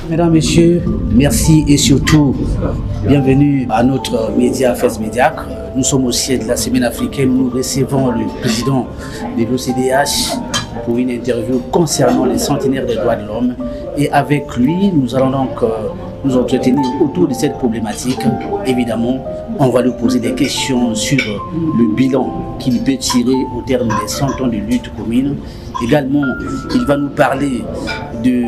Mesdames, Messieurs, merci et surtout bienvenue à notre média FES Médiac. Nous sommes au siège de la Semaine africaine. Nous recevons le président de l'OCDH pour une interview concernant les centenaires des droits de l'homme. Et avec lui, nous allons donc nous entretenir autour de cette problématique. Évidemment, on va lui poser des questions sur le bilan qu'il peut tirer au terme des 100 ans de lutte commune. Également, il va nous parler de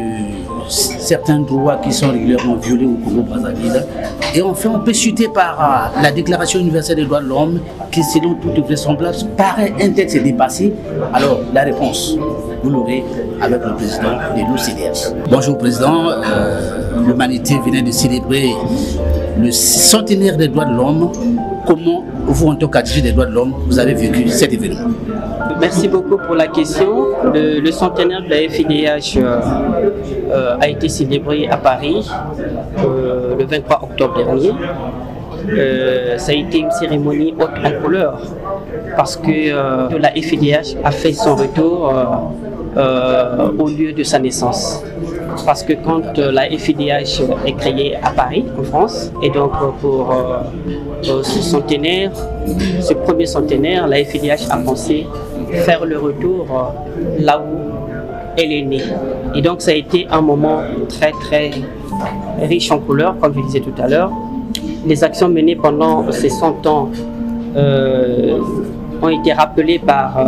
certains droits qui sont régulièrement violés au Congo-Brazzaville. Et enfin, on peut chuter par la Déclaration universelle des droits de l'homme qui, selon toute vraisemblance, paraît un texte dépassé. Alors, la réponse, vous l'aurez avec le président de l'OCDH. Bonjour Président, l'humanité venait de célébrer le centenaire des droits de l'homme. Comment vous, en tant qu'activiste des droits de l'homme, vous avez vécu cet événement? Merci beaucoup pour la question. Le centenaire de la FIDH a été célébré à Paris le 23 octobre dernier. Ça a été une cérémonie haute en couleur parce que la FIDH a fait son retour au lieu de sa naissance. Parce que quand la FIDH est créée à Paris, en France, et donc pour ce centenaire, ce premier centenaire, la FIDH a pensé faire le retour là où elle est née. Et donc ça a été un moment très très riche en couleurs, comme je disais tout à l'heure. Les actions menées pendant ces 100 ans ont été rappelées par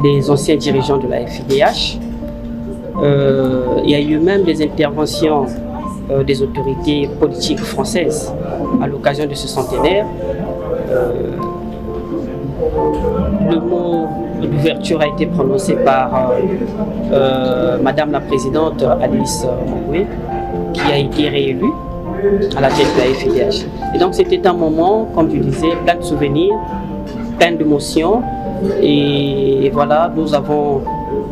les anciens dirigeants de la FIDH. Il y a eu même des interventions des autorités politiques françaises à l'occasion de ce centenaire. Le mot d'ouverture a été prononcé par Madame la Présidente Alice Mongwe, qui a été réélue à la tête de la FIDH. Et donc c'était un moment, comme je disais, plein de souvenirs, plein d'émotions. Et voilà, nous avons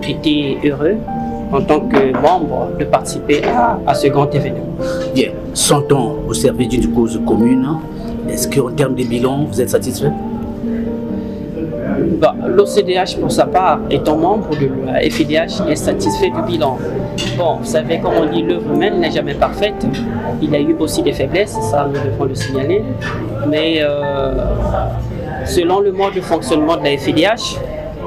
été heureux en tant que membre de participer à ce grand événement. Bien, 100 ans au service d'une cause commune. Est-ce qu'en termes de bilan, vous êtes satisfait? L'OCDH, pour sa part, étant membre de la FIDH, est satisfait du bilan. Bon, vous savez, comme on dit, l'œuvre humaine n'est jamais parfaite. Il y a eu aussi des faiblesses, ça nous devons le signaler. Mais selon le mode de fonctionnement de la FIDH,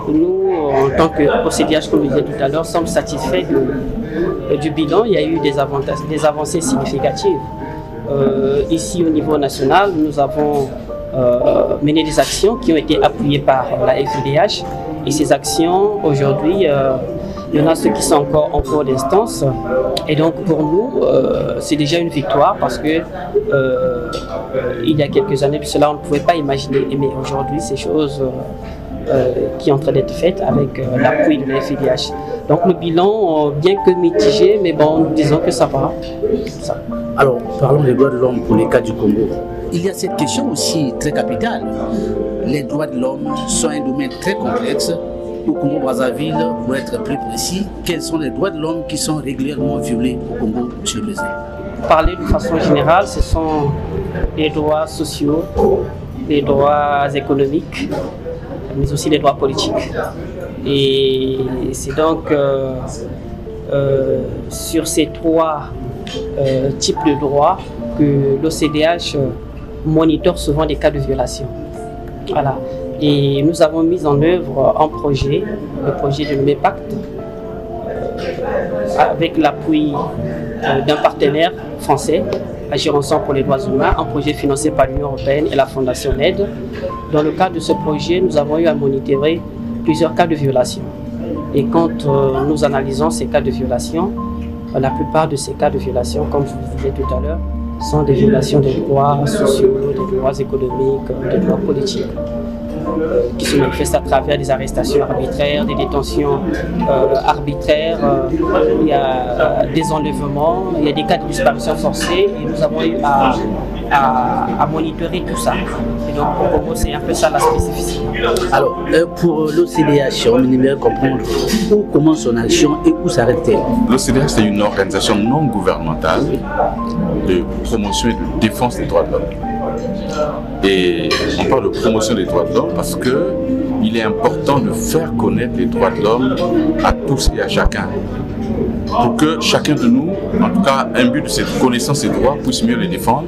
nous, en tant qu'OCDH, comme je disais tout à l'heure, sommes satisfaits du bilan. Il y a eu des avancées significatives. Ici, au niveau national, nous avons mené des actions qui ont été appuyées par la FIDH. Et ces actions, aujourd'hui, il y en a ceux qui sont encore en cours d'instance. Et donc, pour nous, c'est déjà une victoire parce que il y a quelques années de cela, on ne pouvait pas imaginer. Mais aujourd'hui, ces choses qui est en train d'être faite avec l'appui de la FIDH. Donc le bilan, bien que mitigé, mais bon, nous disons que ça va. Ça. Alors, parlons des droits de l'homme pour les cas du Congo. Il y a cette question aussi très capitale. Les droits de l'homme sont un domaine très complexe. Au Congo-Brazzaville, pour être plus précis, quels sont les droits de l'homme qui sont régulièrement violés au Congo, monsieur le président? Parler de façon générale, ce sont les droits sociaux, les droits économiques, mais aussi les droits politiques. Et c'est donc sur ces trois types de droits que l'OCDH monitore souvent des cas de violation. Voilà. Et nous avons mis en œuvre un projet, le projet de nommé Pacte, avec l'appui d'un partenaire français, Agir ensemble pour les droits humains, un projet financé par l'Union européenne et la Fondation LED. Dans le cadre de ce projet, nous avons eu à monitorer plusieurs cas de violation. Et quand nous analysons ces cas de violation, la plupart de ces cas de violation, comme je vous disais tout à l'heure, sont des violations des droits sociaux, des droits économiques, des droits politiques, qui se manifestent à travers des arrestations arbitraires, des détentions arbitraires, il y a des enlèvements, il y a des cas de disparition forcée, et nous avons eu à monitorer tout ça. Et donc au Congo, c'est un peu ça la spécificité. Alors, pour l'OCDH, on aimerait comprendre où commence son action et où s'arrête-t-elle? L'OCDH, c'est une organisation non gouvernementale de promotion et de défense des droits de l'homme. Et on parle de promotion des droits de l'homme parce que il est important de faire connaître les droits de l'homme à tous et à chacun. Pour que chacun de nous, en tout cas, imbu de cette connaissance des droits, puisse mieux les défendre,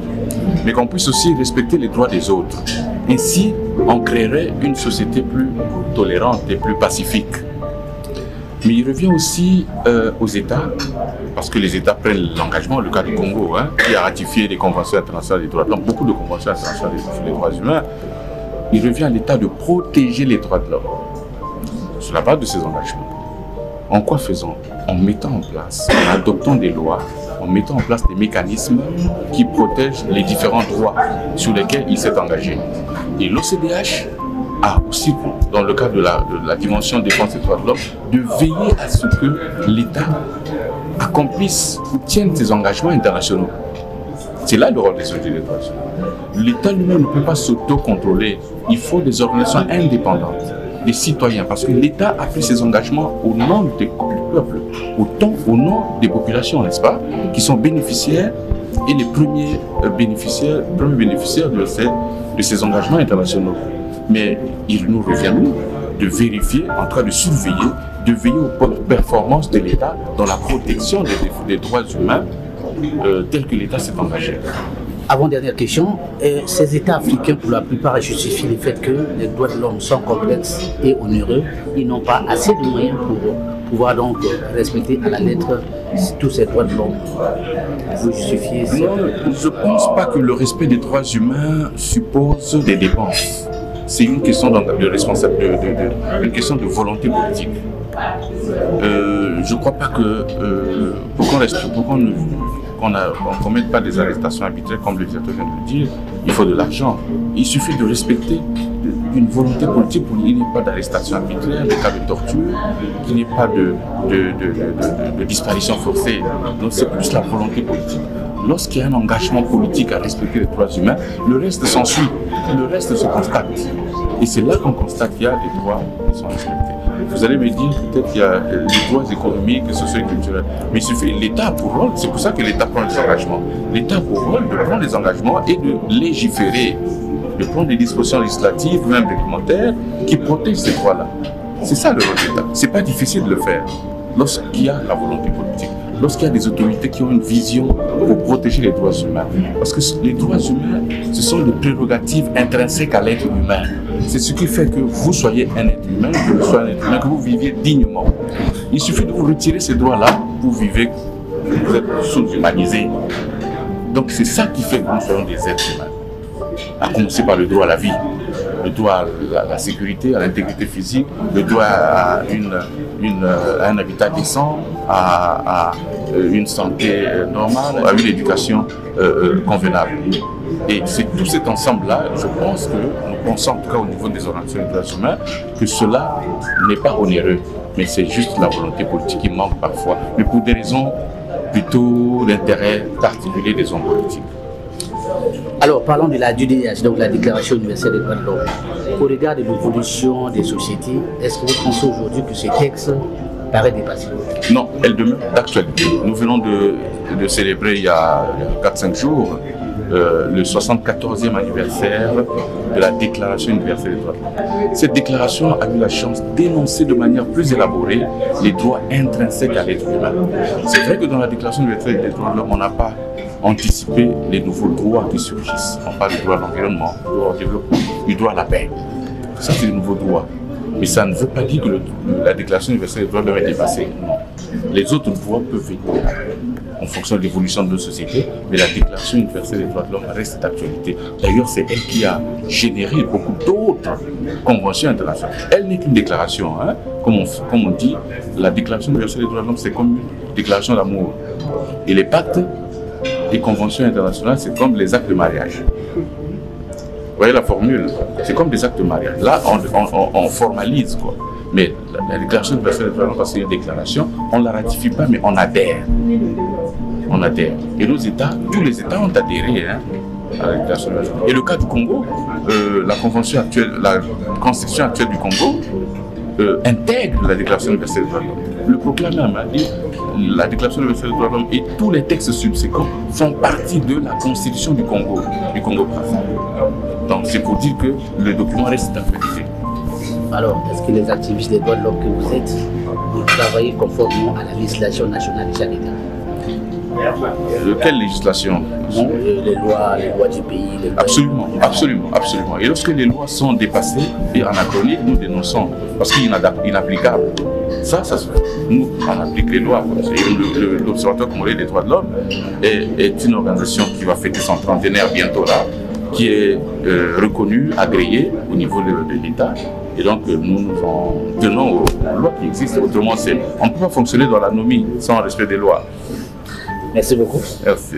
mais qu'on puisse aussi respecter les droits des autres. Ainsi, on créerait une société plus tolérante et plus pacifique. Mais il revient aussi aux États, parce que les États prennent l'engagement, le cas du Congo, qui a ratifié les conventions internationales des droits de l'homme, beaucoup de conventions internationales sur les droits humains. Il revient à l'État de protéger les droits de l'homme sur la base de ses engagements. En quoi faisons? En mettant en place, en adoptant des lois, en mettant en place des mécanismes qui protègent les différents droits sur lesquels il s'est engagé. Et l'OCDH a aussi, dans le cadre de la dimension défense des droits de l'homme, de veiller à ce que l'État accomplisse ou tienne ses engagements internationaux. C'est là le rôle des autorités des droits humains. L'État lui-même ne peut pas s'auto-contrôler. Il faut des organisations indépendantes, des citoyens, parce que l'État a pris ses engagements au nom du peuple, autant au nom des populations, n'est-ce pas, qui sont bénéficiaires et les premiers bénéficiaires de ces engagements internationaux. Mais il nous revient, nous, de vérifier, en train de surveiller, de veiller aux performances de l'État dans la protection des droits humains tels que l'État s'est engagé. Avant-dernière question, ces États africains, pour la plupart, justifient le fait que les droits de l'homme sont complexes et onéreux. Ils n'ont pas assez de moyens pour pouvoir donc respecter à la lettre tous ces droits de l'homme. Vous justifiez ça? Non, je ne pense pas que le respect des droits humains suppose des dépenses. C'est une question de responsabilité, une question de volonté politique. Je ne crois pas que pour qu'on ne mette pas des arrestations arbitraires, comme le directeur vient de le dire, il faut de l'argent. Il suffit de respecter une volonté politique pour qu'il n'y ait pas d'arrestation arbitraire, de cas de torture, qu'il n'y ait pas de disparition forcée. Donc c'est plus la volonté politique. Lorsqu'il y a un engagement politique à respecter les droits humains, le reste s'ensuit, le reste se constate. Et c'est là qu'on constate qu'il y a des droits qui sont respectés. Vous allez me dire peut-être qu'il y a les droits économiques, sociaux et culturels. Mais il suffit, l'État a pour rôle, c'est pour ça que l'État prend des engagements. L'État a pour rôle de prendre des engagements et de légiférer, de prendre des dispositions législatives, même réglementaires, qui protègent ces droits-là. C'est ça le rôle de l'État. C'est pas difficile de le faire lorsqu'il y a la volonté politique. Lorsqu'il y a des autorités qui ont une vision pour protéger les droits humains. Parce que les droits humains, ce sont des prérogatives intrinsèques à l'être humain. C'est ce qui fait que vous soyez un être humain, que vous soyez un être humain, que vous viviez dignement. Il suffit de vous retirer ces droits-là pour vivre, vous êtes sous-humanisé. Donc c'est ça qui fait que nous soyons des êtres humains. À commencer par le droit à la vie, le droit à la sécurité, à l'intégrité physique, le droit à un habitat décent, à une santé normale, à une éducation convenable. Et c'est tout cet ensemble-là, je pense que nous pensons, en tout cas au niveau des organisations des droits humains, que cela n'est pas onéreux, mais c'est juste la volonté politique qui manque parfois, mais pour des raisons plutôt d'intérêt particulier des hommes politiques. Alors, parlons de la DUDH, donc la Déclaration universelle des droits de l'homme. Au regard de l'évolution des sociétés, est-ce que vous pensez aujourd'hui que ce texte paraît dépassé? Non, elle demeure d'actualité. Nous venons de célébrer il y a 4-5 jours le 74e anniversaire de la Déclaration universelle des droits de l'homme. Cette déclaration a eu la chance d'énoncer de manière plus élaborée les droits intrinsèques à l'être humain. C'est vrai que dans la Déclaration universelle des droits de l'homme, on n'a pas anticipé les nouveaux droits qui surgissent. On parle du droit à l'environnement, du droit au développement, du droit à la paix. Ça, c'est des nouveaux droits. Mais ça ne veut pas dire que la Déclaration universelle des droits de l'homme est dépassée. Non. Les autres droits peuvent venir en fonction de l'évolution de nos sociétés, mais la Déclaration universelle des droits de l'homme reste d'actualité. D'ailleurs, c'est elle qui a généré beaucoup d'autres conventions internationales. Elle n'est qu'une déclaration. Comme on dit, la Déclaration universelle des droits de l'homme, c'est comme une déclaration d'amour. Et les pactes et conventions internationales, c'est comme les actes de mariage. Vous voyez la formule? C'est comme des actes de mariage. Là, on formalise, quoi. Mais la Déclaration universelle des droits de l'homme, c'est une déclaration, on ne la ratifie pas, mais on adhère. On adhère. Et nos États, tous les États ont adhéré à la Déclaration universelle. Et le cas du Congo, la constitution actuelle du Congo intègre la Déclaration universelle des droits de l'homme. Le proclamé a dit la Déclaration universelle des droits de l'homme et tous les textes subséquents font partie de la constitution du Congo brazzaville. Donc c'est pour dire que le document reste d'actualité. Alors, est-ce que les activistes des droits de l'homme que vous êtes, vous travaillez conformément à la législation nationale de chaque État? Quelle législation? Les lois du pays. Les lois absolument, absolument, absolument. Et lorsque les lois sont dépassées et anachroniques, nous dénonçons parce qu'il est inapplicable. Ça se fait. Nous, on applique les lois. L'Observatoire congolais des droits de l'homme est une organisation qui va fêter son 30e bientôt là, qui est reconnue, agréée au niveau de l'État. Et donc, nous nous en tenons aux lois qui existent. Autrement, on ne peut pas fonctionner dans l'anomie sans respect des lois. Merci beaucoup. Merci.